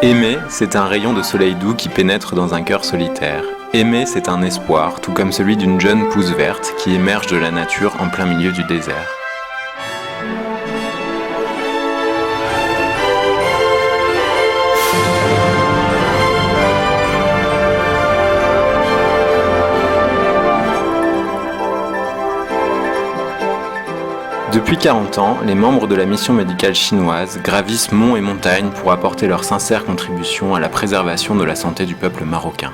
Aimer, c'est un rayon de soleil doux qui pénètre dans un cœur solitaire. Aimer, c'est un espoir, tout comme celui d'une jeune pousse verte qui émerge de la nature en plein milieu du désert. Depuis 40 ans, les membres de la mission médicale chinoise gravissent monts et montagnes pour apporter leur sincère contribution à la préservation de la santé du peuple marocain.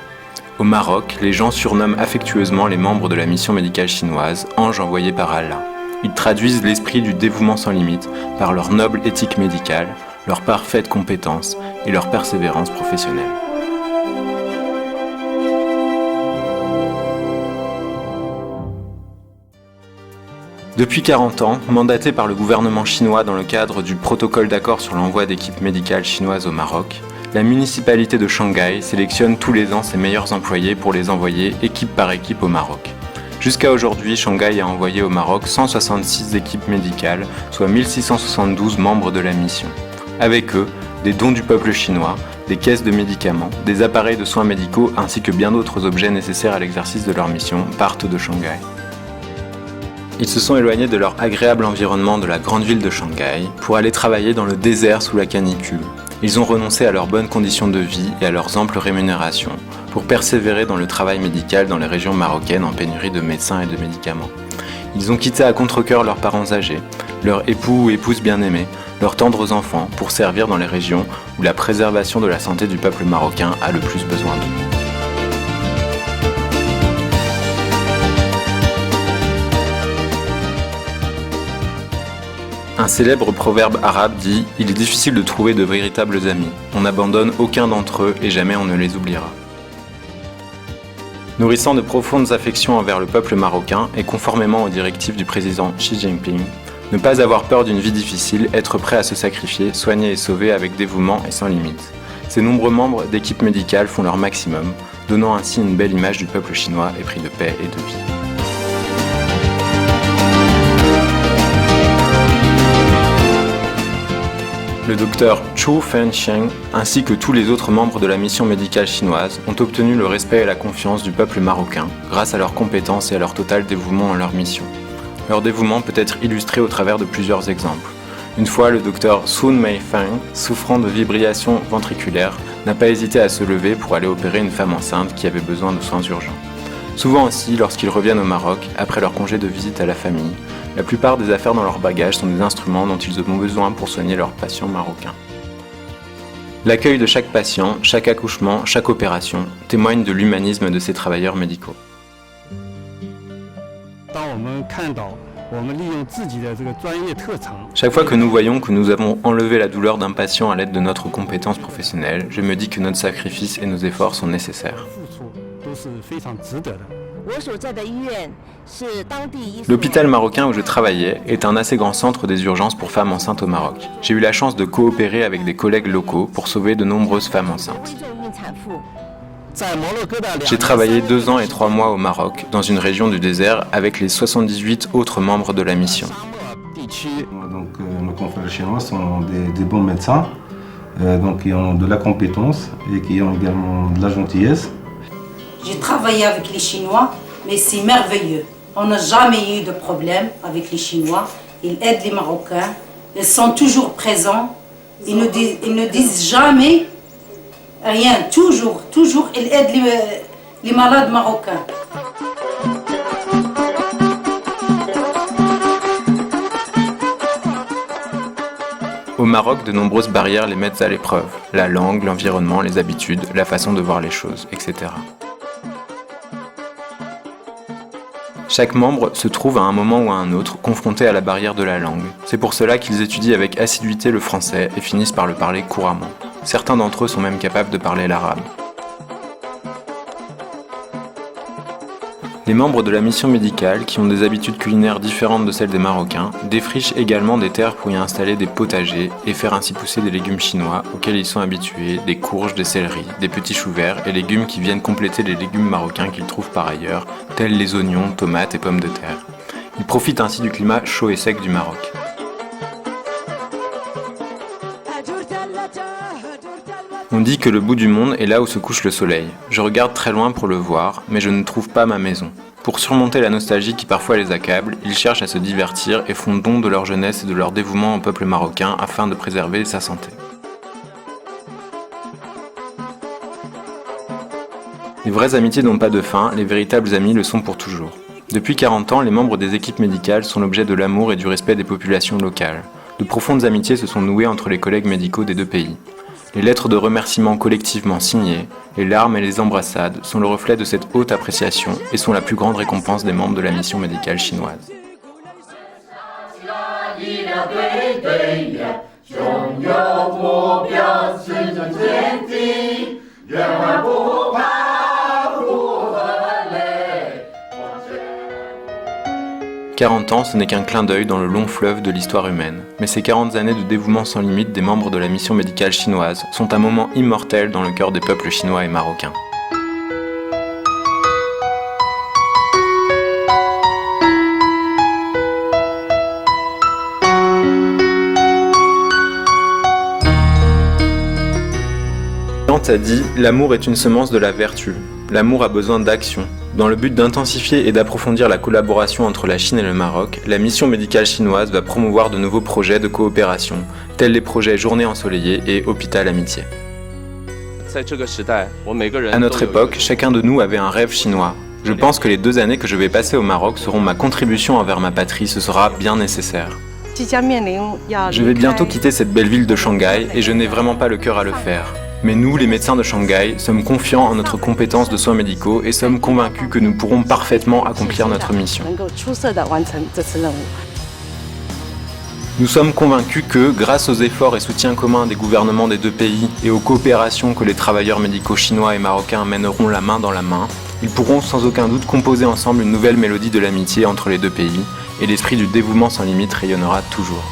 Au Maroc, les gens surnomment affectueusement les membres de la mission médicale chinoise « anges envoyés par Allah ». Ils traduisent l'esprit du dévouement sans limite par leur noble éthique médicale, leur parfaite compétence et leur persévérance professionnelle. Depuis 40 ans, mandaté par le gouvernement chinois dans le cadre du protocole d'accord sur l'envoi d'équipes médicales chinoises au Maroc, la municipalité de Shanghai sélectionne tous les ans ses meilleurs employés pour les envoyer équipe par équipe au Maroc. Jusqu'à aujourd'hui, Shanghai a envoyé au Maroc 166 équipes médicales, soit 1672 membres de la mission. Avec eux, des dons du peuple chinois, des caisses de médicaments, des appareils de soins médicaux ainsi que bien d'autres objets nécessaires à l'exercice de leur mission partent de Shanghai. Ils se sont éloignés de leur agréable environnement de la grande ville de Shanghai pour aller travailler dans le désert sous la canicule. Ils ont renoncé à leurs bonnes conditions de vie et à leurs amples rémunérations pour persévérer dans le travail médical dans les régions marocaines en pénurie de médecins et de médicaments. Ils ont quitté à contre-cœur leurs parents âgés, leurs époux ou épouses bien-aimés, leurs tendres enfants pour servir dans les régions où la préservation de la santé du peuple marocain a le plus besoin d'eux. Un célèbre proverbe arabe dit « Il est difficile de trouver de véritables amis. On n'abandonne aucun d'entre eux et jamais on ne les oubliera. » Nourrissant de profondes affections envers le peuple marocain et conformément aux directives du président Xi Jinping, ne pas avoir peur d'une vie difficile, être prêt à se sacrifier, soigner et sauver avec dévouement et sans limite. Ces nombreux membres d'équipes médicales font leur maximum, donnant ainsi une belle image du peuple chinois épris de paix et de vie. Le docteur Zhou Fengxiang ainsi que tous les autres membres de la mission médicale chinoise ont obtenu le respect et la confiance du peuple marocain grâce à leurs compétences et à leur total dévouement à leur mission. Leur dévouement peut être illustré au travers de plusieurs exemples. Une fois, le docteur Sun Meifeng, souffrant de fibrillation ventriculaire, n'a pas hésité à se lever pour aller opérer une femme enceinte qui avait besoin de soins urgents. Souvent aussi, lorsqu'ils reviennent au Maroc, après leur congé de visite à la famille, la plupart des affaires dans leur bagage sont des instruments dont ils ont besoin pour soigner leurs patients marocains. L'accueil de chaque patient, chaque accouchement, chaque opération témoigne de l'humanisme de ces travailleurs médicaux. Chaque fois que nous voyons que nous avons enlevé la douleur d'un patient à l'aide de notre compétence professionnelle, je me dis que notre sacrifice et nos efforts sont nécessaires. L'hôpital marocain où je travaillais est un assez grand centre des urgences pour femmes enceintes au Maroc. J'ai eu la chance de coopérer avec des collègues locaux pour sauver de nombreuses femmes enceintes. J'ai travaillé 2 ans et 3 mois au Maroc, dans une région du désert, avec les 78 autres membres de la mission. Nos confrères chinois sont des bons médecins, qui ont de la compétence et qui ont également de la gentillesse. J'ai travaillé avec les Chinois, mais c'est merveilleux. On n'a jamais eu de problème avec les Chinois. Ils aident les Marocains. Ils sont toujours présents. Ils ne disent jamais rien. Toujours, ils aident les malades marocains. Au Maroc, de nombreuses barrières les mettent à l'épreuve. La langue, l'environnement, les habitudes, la façon de voir les choses, etc. Chaque membre se trouve à un moment ou à un autre confronté à la barrière de la langue. C'est pour cela qu'ils étudient avec assiduité le français et finissent par le parler couramment. Certains d'entre eux sont même capables de parler l'arabe. Les membres de la mission médicale, qui ont des habitudes culinaires différentes de celles des Marocains, défrichent également des terres pour y installer des potagers et faire ainsi pousser des légumes chinois auxquels ils sont habitués, des courges, des céleris, des petits choux verts et légumes qui viennent compléter les légumes marocains qu'ils trouvent par ailleurs, tels les oignons, tomates et pommes de terre. Ils profitent ainsi du climat chaud et sec du Maroc. On dit que le bout du monde est là où se couche le soleil. Je regarde très loin pour le voir, mais je ne trouve pas ma maison. Pour surmonter la nostalgie qui parfois les accable, ils cherchent à se divertir et font don de leur jeunesse et de leur dévouement au peuple marocain afin de préserver sa santé. Les vraies amitiés n'ont pas de fin, les véritables amis le sont pour toujours. Depuis 40 ans, les membres des équipes médicales sont l'objet de l'amour et du respect des populations locales. De profondes amitiés se sont nouées entre les collègues médicaux des deux pays. Les lettres de remerciement collectivement signées, les larmes et les embrassades sont le reflet de cette haute appréciation et sont la plus grande récompense des membres de la mission médicale chinoise. « 40 ans, ce n'est qu'un clin d'œil dans le long fleuve de l'histoire humaine. Mais ces 40 années de dévouement sans limite des membres de la mission médicale chinoise sont un moment immortel dans le cœur des peuples chinois et marocains. Kant a dit « L'amour est une semence de la vertu. L'amour a besoin d'action. » Dans le but d'intensifier et d'approfondir la collaboration entre la Chine et le Maroc, la mission médicale chinoise va promouvoir de nouveaux projets de coopération, tels les projets Journée ensoleillée et Hôpital Amitié. À notre époque, chacun de nous avait un rêve chinois. Je pense que les 2 années que je vais passer au Maroc seront ma contribution envers ma patrie, ce sera bien nécessaire. Je vais bientôt quitter cette belle ville de Shanghai et je n'ai vraiment pas le cœur à le faire. Mais nous, les médecins de Shanghai, sommes confiants en notre compétence de soins médicaux et sommes convaincus que nous pourrons parfaitement accomplir notre mission. Nous sommes convaincus que, grâce aux efforts et soutiens communs des gouvernements des deux pays et aux coopérations que les travailleurs médicaux chinois et marocains mèneront la main dans la main, ils pourront sans aucun doute composer ensemble une nouvelle mélodie de l'amitié entre les deux pays et l'esprit du dévouement sans limite rayonnera toujours.